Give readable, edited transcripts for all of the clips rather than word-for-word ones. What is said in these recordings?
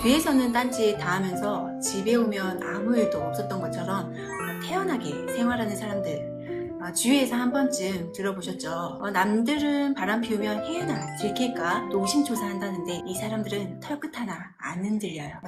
뒤에서는 딴짓 다 하면서 집에 오면 아무 일도 없었던 것처럼 태연하게 생활하는 사람들, 주위에서 한 번쯤 들어보셨죠? 남들은 바람 피우면 해나 들킬까 노심초사한다는데 이 사람들은 털끝 하나 안 흔들려요.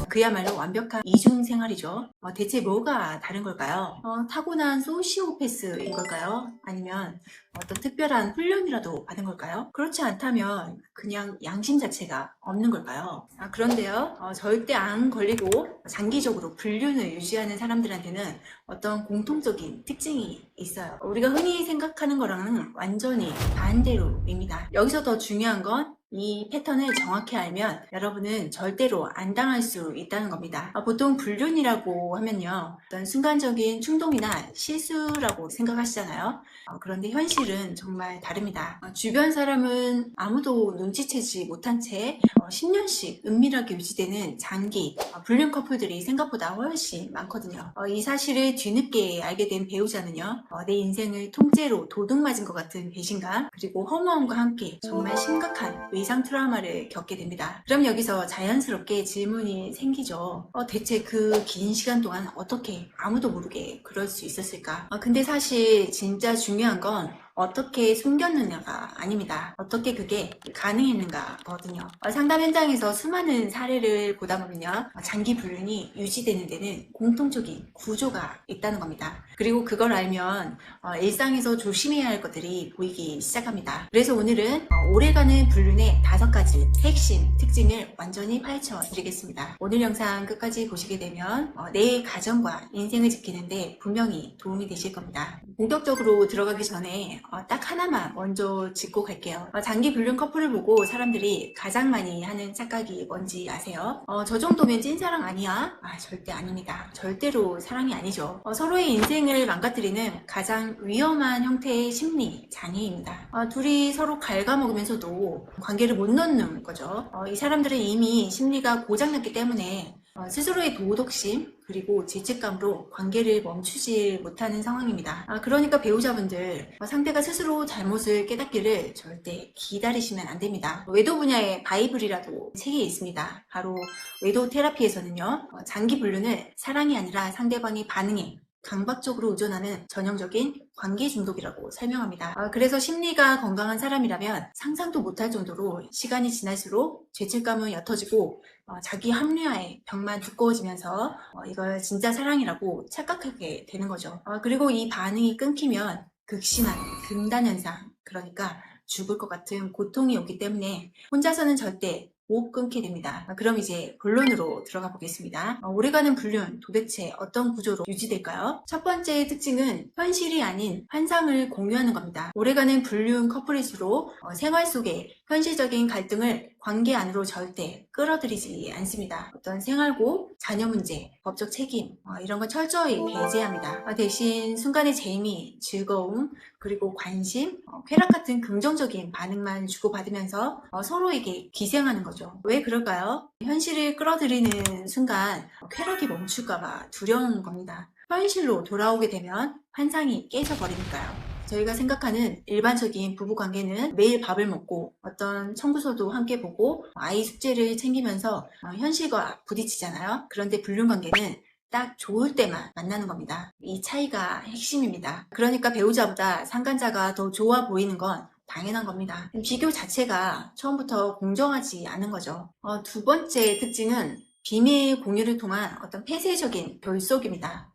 그야말로 완벽한 이중 생활이죠. 대체 뭐가 다른 걸까요? 타고난 소시오패스인 걸까요? 아니면 어떤 특별한 훈련이라도 받은 걸까요? 그렇지 않다면 그냥 양심 자체가 없는 걸까요? 그런데요, 절대 안 걸리고 장기적으로 불륜을 유지하는 사람들한테는 어떤 공통적인 특징이 있어요. 우리가 흔히 생각하는 거랑은 완전히 반대로입니다. 여기서 더 중요한 건 이 패턴을 정확히 알면 여러분은 절대로 안 당할 수 있다는 겁니다. 보통 불륜이라고 하면요, 어떤 순간적인 충동이나 실수라고 생각하시잖아요. 그런데 현실은 정말 다릅니다. 주변 사람은 아무도 눈치채지 못한 채 10년씩 은밀하게 유지되는 장기 불륜 커플들이 생각보다 훨씬 많거든요. 이 사실을 뒤늦게 알게 된 배우자는요, 내 인생을 통째로 도둑맞은 것 같은 배신감, 그리고 허무함과 함께 정말 심각한 외상 트라우마를 겪게 됩니다. 그럼 여기서 자연스럽게 질문이 생기죠. 대체 그 긴 시간 동안 어떻게 아무도 모르게 그럴 수 있었을까? 근데 사실 진짜 중요한 건 어떻게 숨겼느냐가 아닙니다. 어떻게 그게 가능했는가 거든요. 상담 현장에서 수많은 사례를 보다 보면요, 장기 불륜이 유지되는 데는 공통적인 구조가 있다는 겁니다. 그리고 그걸 알면 일상에서 조심해야 할 것들이 보이기 시작합니다. 그래서 오늘은 오래가는 불륜의 5가지 핵심 특징을 완전히 파헤쳐 드리겠습니다. 오늘 영상 끝까지 보시게 되면 내 가정과 인생을 지키는데 분명히 도움이 되실 겁니다. 본격적으로 들어가기 전에 딱 하나만 먼저 짚고 갈게요. 장기 불륜 커플을 보고 사람들이 가장 많이 하는 착각이 뭔지 아세요? 저 정도면 찐사랑 아니야? 절대 아닙니다. 절대로 사랑이 아니죠. 서로의 인생을 망가뜨리는 가장 위험한 형태의 심리 장애입니다. 둘이 서로 갉아먹으면서도 관계를 못 놓는 거죠. 이 사람들은 이미 심리가 고장났기 때문에 스스로의 도덕심 그리고 죄책감으로 관계를 멈추지 못하는 상황입니다. 그러니까 배우자분들, 상대가 스스로 잘못을 깨닫기를 절대 기다리시면 안 됩니다. 외도 분야의 바이블이라도 책이 있습니다. 바로 외도 테라피에서는요, 장기 불륜을 사랑이 아니라 상대방의 반응에 강박적으로 의존하는 전형적인 관계 중독이라고 설명합니다. 그래서 심리가 건강한 사람이라면 상상도 못할 정도로 시간이 지날수록 죄책감은 옅어지고 자기 합리화의 벽만 두꺼워지면서 이걸 진짜 사랑이라고 착각하게 되는 거죠. 그리고 이 반응이 끊기면 극심한 금단현상, 그러니까 죽을 것 같은 고통이 오기 때문에 혼자서는 절대 못 끊게 됩니다. 그럼 이제 본론으로 들어가 보겠습니다. 오래가는 불륜 도대체 어떤 구조로 유지될까요? 첫 번째 특징은 현실이 아닌 환상을 공유하는 겁니다. 오래가는 불륜 커플일수록 생활 속에 현실적인 갈등을 관계 안으로 절대 끌어들이지 않습니다. 어떤 생활고, 자녀 문제, 법적 책임 이런 건 철저히 배제합니다. 대신 순간의 재미, 즐거움, 그리고 관심, 쾌락 같은 긍정적인 반응만 주고받으면서 서로에게 기생하는 거죠. 왜 그럴까요? 현실을 끌어들이는 순간 쾌락이 멈출까봐 두려운 겁니다. 현실로 돌아오게 되면 환상이 깨져버리니까요. 저희가 생각하는 일반적인 부부관계는 매일 밥을 먹고 어떤 청구서도 함께 보고 아이 숙제를 챙기면서 현실과 부딪히잖아요. 그런데 불륜관계는 딱 좋을 때만 만나는 겁니다. 이 차이가 핵심입니다. 그러니까 배우자보다 상간자가 더 좋아 보이는 건 당연한 겁니다. 비교 자체가 처음부터 공정하지 않은 거죠. 두 번째 특징은 비밀 공유를 통한 어떤 폐쇄적인 결속입니다.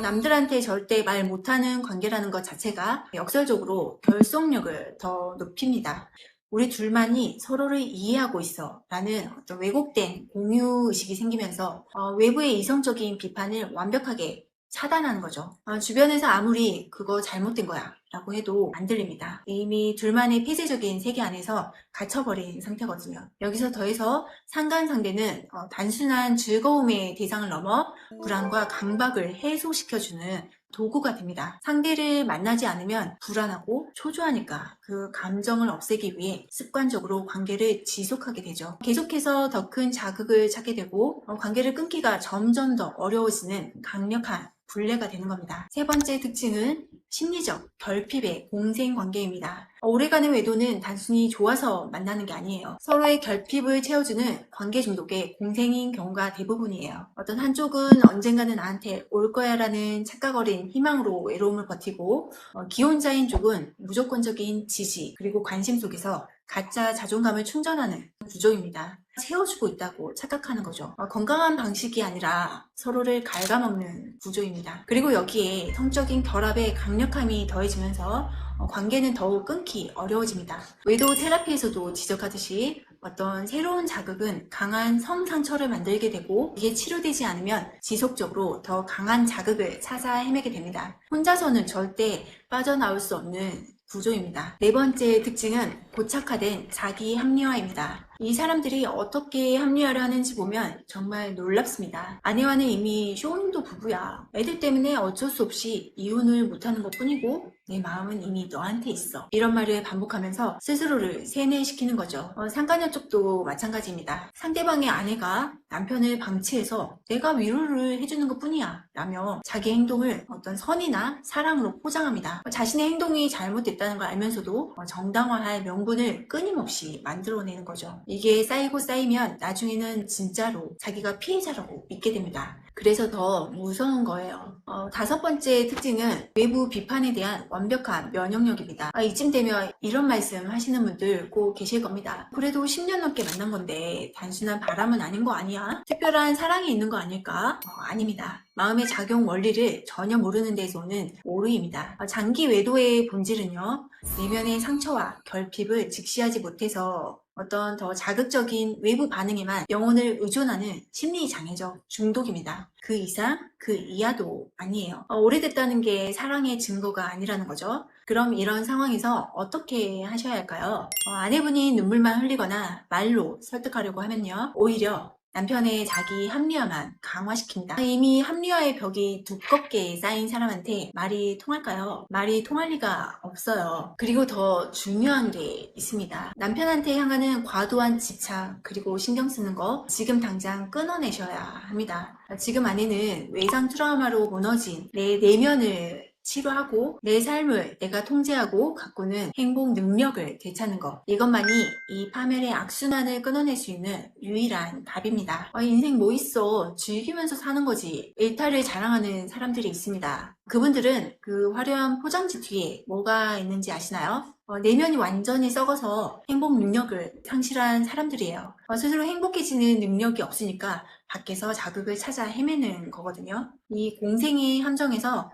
남들한테 절대 말 못하는 관계라는 것 자체가 역설적으로 결속력을 더 높입니다. 우리 둘만이 서로를 이해하고 있어 라는 어떤 왜곡된 공유의식이 생기면서 외부의 이성적인 비판을 완벽하게 차단하는 거죠. 주변에서 아무리 그거 잘못된 거야 라고 해도 안 들립니다. 이미 둘만의 폐쇄적인 세계 안에서 갇혀버린 상태거든요. 여기서 더해서 상간 상대는 단순한 즐거움의 대상을 넘어 불안과 강박을 해소시켜주는 도구가 됩니다. 상대를 만나지 않으면 불안하고 초조하니까 그 감정을 없애기 위해 습관적으로 관계를 지속하게 되죠. 계속해서 더 큰 자극을 찾게 되고 관계를 끊기가 점점 더 어려워지는 강력한 불례가 되는 겁니다. 세 번째 특징은 심리적 결핍의 공생관계입니다. 오래가는 외도는 단순히 좋아서 만나는 게 아니에요. 서로의 결핍을 채워주는 관계 중독의 공생인 경우가 대부분이에요. 어떤 한쪽은 언젠가는 나한테 올 거야 라는 착각 어린 희망으로 외로움을 버티고, 기혼자인 쪽은 무조건적인 지지 그리고 관심 속에서 가짜 자존감을 충전하는 구조입니다. 채워주고 있다고 착각하는 거죠. 건강한 방식이 아니라 서로를 갉아먹는 구조입니다. 그리고 여기에 성적인 결합의 강력함이 더해지면서 관계는 더욱 끊기 어려워집니다. 외도 테라피에서도 지적하듯이 어떤 새로운 자극은 강한 성 상처를 만들게 되고, 이게 치료되지 않으면 지속적으로 더 강한 자극을 찾아 헤매게 됩니다. 혼자서는 절대 빠져나올 수 없는 구조입니다. 네 번째 특징은 고착화된 자기 합리화입니다. 이 사람들이 어떻게 합리화를 하는지 보면 정말 놀랍습니다. 아내와는 이미 쇼윈도 부부야. 애들 때문에 어쩔 수 없이 이혼을 못하는 것 뿐이고 내 마음은 이미 너한테 있어. 이런 말을 반복하면서 스스로를 세뇌시키는 거죠. 상간녀 쪽도 마찬가지입니다. 상대방의 아내가 남편을 방치해서 내가 위로를 해주는 것 뿐이야 라며 자기 행동을 어떤 선이나 사랑으로 포장합니다. 자신의 행동이 잘못됐다는 걸 알면서도 정당화할 명분을 끊임없이 만들어내는 거죠. 이게 쌓이고 쌓이면 나중에는 진짜로 자기가 피해자라고 믿게 됩니다. 그래서 더 무서운 거예요. 다섯 번째 특징은 외부 비판에 대한 완벽한 면역력입니다. 이쯤 되면 이런 말씀 하시는 분들 꼭 계실 겁니다. 그래도 10년 넘게 만난 건데 단순한 바람은 아닌 거 아니야? 특별한 사랑이 있는 거 아닐까? 아닙니다. 마음의 작용 원리를 전혀 모르는 데서 오는 오류입니다. 장기 외도의 본질은요, 내면의 상처와 결핍을 직시하지 못해서 어떤 더 자극적인 외부 반응에만 영혼을 의존하는 심리장애적 중독입니다. 그 이상, 그 이하도 아니에요. 오래됐다는 게 사랑의 증거가 아니라는 거죠. 그럼 이런 상황에서 어떻게 하셔야 할까요? 아내분이 눈물만 흘리거나 말로 설득하려고 하면요, 오히려 남편의 자기 합리화만 강화시킵니다. 이미 합리화의 벽이 두껍게 쌓인 사람한테 말이 통할까요? 말이 통할 리가 없어요. 그리고 더 중요한 게 있습니다. 남편한테 향하는 과도한 집착 그리고 신경 쓰는 거 지금 당장 끊어내셔야 합니다. 지금 아내는 외상 트라우마로 무너진 내 내면을 치료하고 내 삶을 내가 통제하고 가꾸는 행복 능력을 되찾는 것, 이것만이 이 파멸의 악순환을 끊어낼 수 있는 유일한 답입니다. 인생 뭐 있어, 즐기면서 사는 거지, 일탈을 자랑하는 사람들이 있습니다. 그분들은 그 화려한 포장지 뒤에 뭐가 있는지 아시나요? 내면이 완전히 썩어서 행복 능력을 상실한 사람들이에요. 스스로 행복해지는 능력이 없으니까 밖에서 자극을 찾아 헤매는 거거든요. 이 공생의 함정에서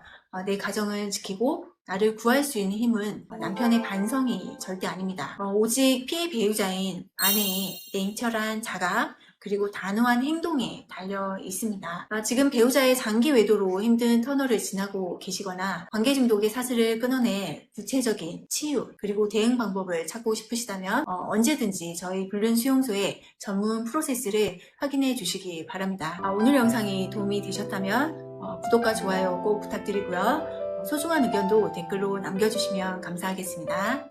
내 가정을 지키고 나를 구할 수 있는 힘은 남편의 반성이 절대 아닙니다. 오직 피해 배우자인 아내의 냉철한 자각 그리고 단호한 행동에 달려 있습니다. 지금 배우자의 장기 외도로 힘든 터널을 지나고 계시거나 관계 중독의 사슬을 끊어낼 구체적인 치유 그리고 대응 방법을 찾고 싶으시다면 언제든지 저희 불륜 수용소의 전문 프로세스를 확인해 주시기 바랍니다. 오늘 영상이 도움이 되셨다면 구독과 좋아요 꼭 부탁드리고요. 소중한 의견도 댓글로 남겨주시면 감사하겠습니다.